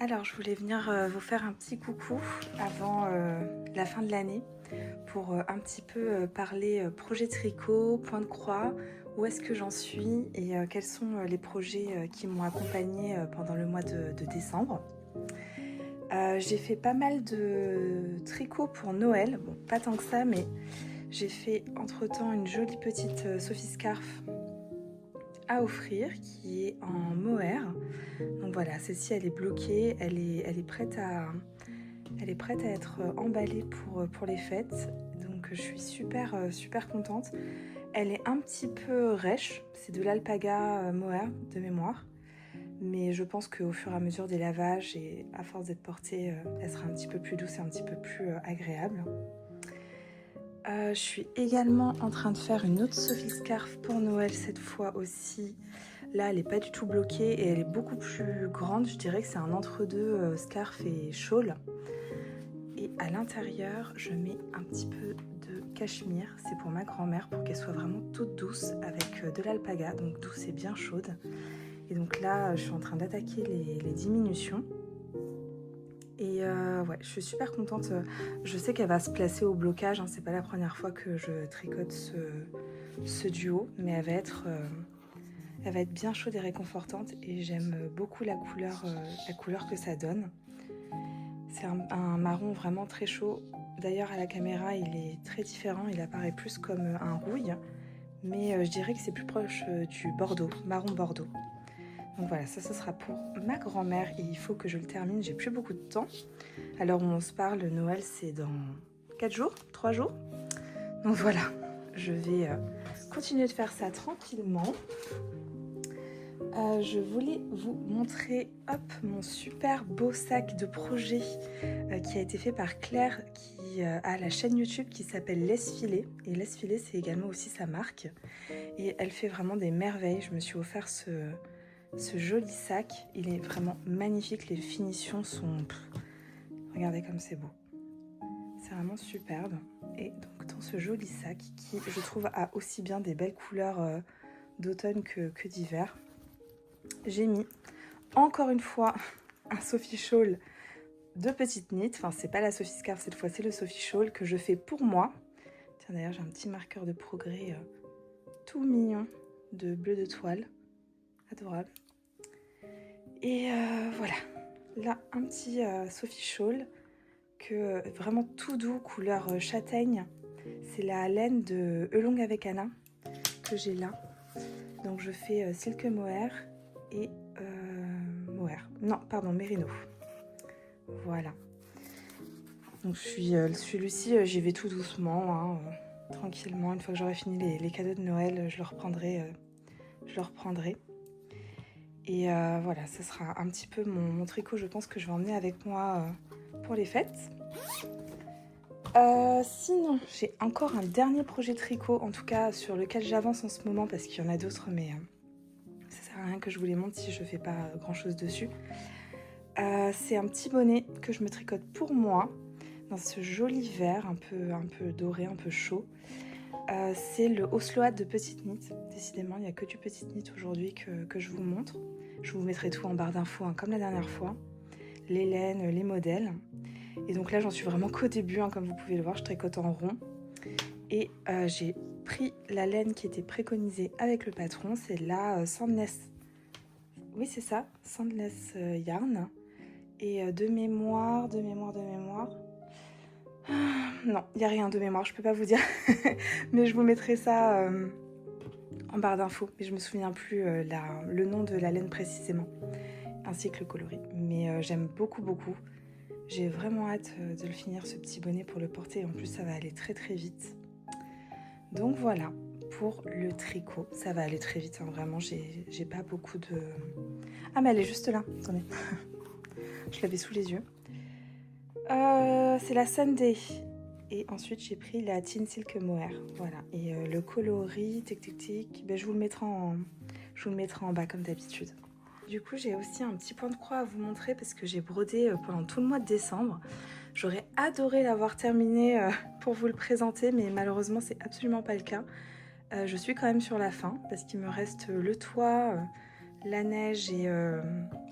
Alors, je voulais venir vous faire un petit coucou avant la fin de l'année pour un petit peu parler projet tricot, point de croix, où est-ce que j'en suis et quels sont les projets qui m'ont accompagnée pendant le mois de décembre. J'ai fait pas mal de tricot pour Noël, bon pas tant que ça, mais j'ai fait entre-temps une jolie petite Sophie Scarf à offrir qui est en mohair. Donc voilà, celle-ci elle est bloquée, elle est prête à être emballée pour les fêtes. Donc je suis super contente. Elle est un petit peu rêche, c'est de l'alpaga mohair de mémoire. Mais je pense qu'au fur et à mesure des lavages et à force d'être portée, elle sera un petit peu plus douce et un petit peu plus agréable. Je suis également en train de faire une autre Sophie Scarf pour Noël cette fois aussi. Là, elle n'est pas du tout bloquée et elle est beaucoup plus grande. Je dirais que c'est un entre-deux scarf et shawl. Et à l'intérieur, je mets un petit peu de cachemire. C'est pour ma grand-mère, pour qu'elle soit vraiment toute douce avec de l'alpaga, donc douce et bien chaude. Et donc là, je suis en train d'attaquer les diminutions. Et ouais, je suis super contente. Je sais qu'elle va se placer au blocage, hein. C'est pas la première fois que je tricote ce duo, mais elle va être bien chaude et réconfortante. Et j'aime beaucoup la couleur que ça donne. C'est un marron vraiment très chaud. D'ailleurs, à la caméra, il est très différent. Il apparaît plus comme un rouille, mais je dirais que c'est plus proche du bordeaux, marron bordeaux. Donc voilà, ça ce sera pour ma grand-mère et il faut que je le termine, j'ai plus beaucoup de temps. À l'heure où on se parle, Noël c'est dans 4 jours, 3 jours. Donc voilà, je vais continuer de faire ça tranquillement. Je voulais vous montrer mon super beau sac de projet qui a été fait par Claire qui a la chaîne YouTube qui s'appelle Laisse filer. Et Laisse filer c'est également aussi sa marque. Et elle fait vraiment des merveilles. Je me suis offert ce joli sac, il est vraiment magnifique, les finitions sont... regardez comme c'est beau. C'est vraiment superbe. Et donc dans ce joli sac qui, je trouve, a aussi bien des belles couleurs d'automne que d'hiver, j'ai mis encore une fois un Sophie Shawl de petite knit. Enfin, c'est pas la Sophie Scarf cette fois, c'est le Sophie Shawl que je fais pour moi. Tiens, d'ailleurs, j'ai un petit marqueur de progrès tout mignon de bleu de toile. Adorable. Et voilà, là un petit Sophie Shawl que vraiment tout doux, couleur châtaigne. C'est la laine de Elong avec Anna que j'ai là. Donc je fais silk mohair et mohair. Non, pardon, mérino. Voilà. Donc celui-ci, j'y vais tout doucement, hein, tranquillement. Une fois que j'aurai fini les cadeaux de Noël, je le reprendrai. Et voilà, ce sera un petit peu mon tricot, je pense que je vais emmener avec moi pour les fêtes. Sinon, j'ai encore un dernier projet tricot, en tout cas sur lequel j'avance en ce moment parce qu'il y en a d'autres, mais ça sert à rien que je vous les montre si je fais pas grand chose dessus. C'est un petit bonnet que je me tricote pour moi, dans ce joli vert, un peu doré, un peu chaud. C'est le Osloat de Petite Knit. Décidément, il n'y a que du Petite Knit aujourd'hui que je vous montre. Je vous mettrai tout en barre d'infos, hein, comme la dernière fois. Les laines, les modèles. Et donc là, j'en suis vraiment qu'au début, hein, comme vous pouvez le voir, je tricote en rond. Et j'ai pris la laine qui était préconisée avec le patron. C'est la Sandless. Oui, c'est ça, Sandless Yarn. Et de mémoire... non, il n'y a rien de mémoire, je peux pas vous dire. Mais je vous mettrai ça en barre d'infos. Mais je me souviens plus le nom de la laine précisément. Ainsi que le coloris. Mais j'aime beaucoup. J'ai vraiment hâte de le finir, ce petit bonnet, pour le porter. En plus, ça va aller très vite. Donc voilà, pour le tricot. Ça va aller très vite, hein, vraiment. J'ai pas beaucoup de... Ah, mais elle est juste là, attendez. Je l'avais sous les yeux. C'est la Sunday. Et ensuite, j'ai pris la Teen Silk Mohair. Voilà. Et le coloris, tic, ben, je vous le mettrai en bas, comme d'habitude. Du coup, j'ai aussi un petit point de croix à vous montrer parce que j'ai brodé pendant tout le mois de décembre. J'aurais adoré l'avoir terminé pour vous le présenter, mais malheureusement, c'est absolument pas le cas. Je suis quand même sur la fin parce qu'il me reste le toit, la neige et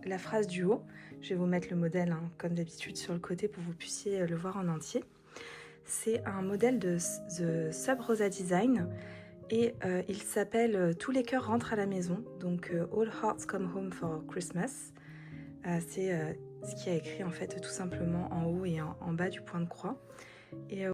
la phrase du haut. Je vais vous mettre le modèle hein, comme d'habitude sur le côté pour que vous puissiez le voir en entier. C'est un modèle de The Sub Rosa Design et il s'appelle Tous les cœurs rentrent à la maison, donc All Hearts Come Home for Christmas. C'est ce qui a écrit en fait tout simplement en haut et en bas du point de croix. Et j'ai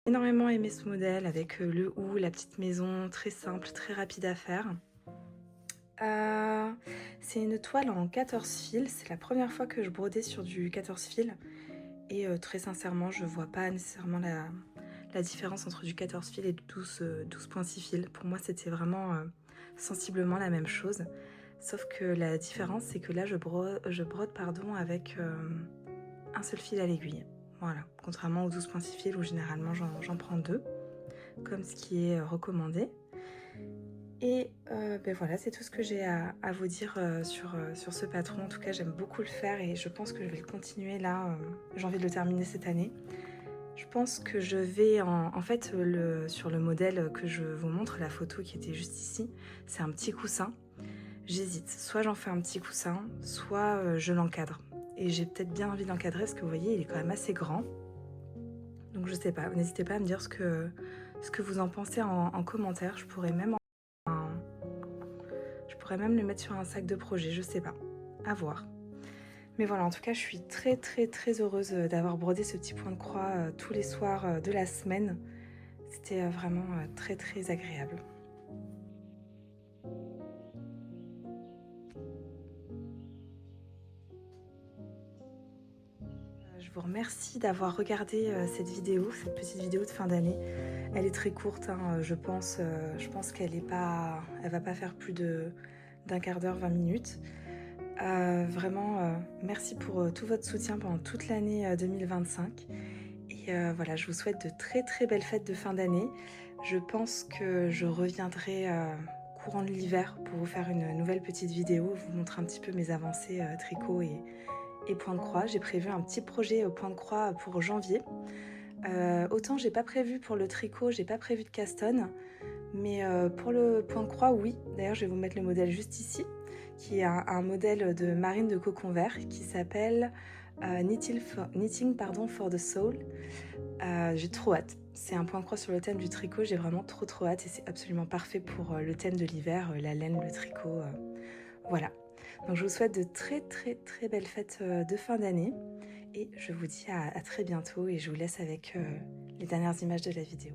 énormément aimé ce modèle avec le ou, la petite maison, très simple, très rapide à faire. C'est une toile en 14 fils, c'est la première fois que je brodais sur du 14 fils et très sincèrement je vois pas nécessairement la différence entre du 14 fils et du 12.6 fils. Pour moi c'était vraiment sensiblement la même chose, sauf que la différence c'est que là je brode avec un seul fil à l'aiguille. Voilà, contrairement aux 12.6 fils où généralement j'en prends 2, comme ce qui est recommandé. Et ben voilà, c'est tout ce que j'ai à vous dire sur ce patron. En tout cas, j'aime beaucoup le faire et je pense que je vais le continuer là. J'ai envie de le terminer cette année. Je pense que je vais en fait, sur le modèle que je vous montre, la photo qui était juste ici, c'est un petit coussin. J'hésite, soit j'en fais un petit coussin, soit je l'encadre. Et j'ai peut-être bien envie de l'encadrer parce que vous voyez, il est quand même assez grand. Donc je sais pas, n'hésitez pas à me dire ce que vous en pensez en commentaire. Je pourrais même le mettre sur un sac de projet, je sais pas, à voir. Mais voilà, en tout cas, je suis très très très heureuse d'avoir brodé ce petit point de croix tous les soirs de la semaine. C'était vraiment très très agréable. Je vous remercie d'avoir regardé cette petite vidéo de fin d'année. Elle est très courte, hein, je pense qu'elle va pas faire plus d'un quart d'heure, 20 minutes. Vraiment, merci pour tout votre soutien pendant toute l'année 2025. Et voilà, je vous souhaite de très très belles fêtes de fin d'année. Je pense que je reviendrai courant de l'hiver pour vous faire une nouvelle petite vidéo, vous montrer un petit peu mes avancées tricot et point de croix. J'ai prévu un petit projet au point de croix pour janvier. Autant j'ai pas prévu pour le tricot, j'ai pas prévu de caston, mais pour le point de croix, oui. D'ailleurs, je vais vous mettre le modèle juste ici, qui est un modèle de marine de cocon vert qui s'appelle Knitting for the Soul. J'ai trop hâte. C'est un point de croix sur le thème du tricot, j'ai vraiment trop hâte et c'est absolument parfait pour le thème de l'hiver, la laine, le tricot. Voilà. Donc je vous souhaite de très très très belles fêtes de fin d'année et je vous dis à très bientôt et je vous laisse avec les dernières images de la vidéo.